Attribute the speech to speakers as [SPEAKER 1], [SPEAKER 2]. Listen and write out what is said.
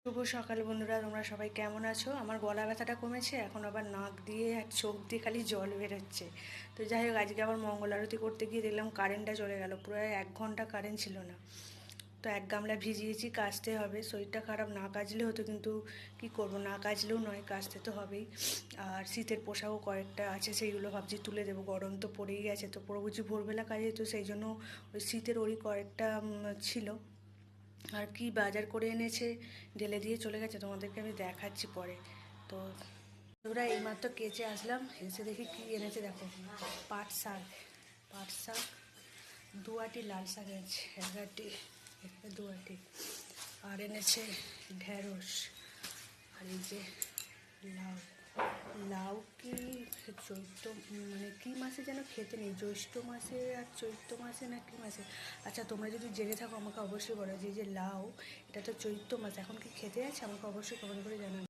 [SPEAKER 1] শুভ সকাল বন্ধুরা, তোমরা সবাই কেমন আছো? আমার গলা ব্যথাটা কমেছে, এখন আবার নাক দিয়ে আর চোখ দিয়ে খালি জল বেরোচ্ছে। তো যাই হোক, আজকে আবার মঙ্গল আরতি করতে গিয়ে দেখলাম কারেন্টটা চলে গেল, প্রায় 1 ঘন্টা কারেন্ট ছিল না। তো 1 গামলা ভিজিয়েছি, কাচতে হবে। শরীরটা খারাপ, না কাচলে হতো, কিন্তু কি করব, না কাচলেও নয়, কাচতে তো হবেই। আর শীতের পোশাকও কয়েকটা আছে, সেইগুলো ভাবছি তুলে দেবো, গরম তো পড়েই গেছে। তো পড়বুঝি ভোরবেলা কাজে, তো সেই জন্য ওই শীতের ওরই কয়েকটা ছিল। আর কি বাজার করে এনেছে, ঢেলে দিয়ে চলে গেছে, তোমাদেরকে আমি দেখাচ্ছি পরে। তো ওরা এইমাত্র কেচে আসলাম, এসে দেখি কি এনেছে, দেখো, পাট শাক। পাট শাক, 2 আটি লাল শাক এনেছে, 1 আটি, এখানে 2 আটি। আর এনেছে ঢেঁড়স। আর এই যে লাউ। লাউ কি চৈত্র, মানে কী মাসে যেন খেতে নেই, জ্যৈষ্ঠ মাসে আর চৈত্র মাসে না কী মাসে। আচ্ছা, তোমরা যদি জেনে থাকো আমাকে অবশ্যই বলো, যে লাউ, এটা তো চৈত্র মাস, এখন কি খেতে আছে, আমাকে অবশ্যই কমেন্ট করে জানাবে।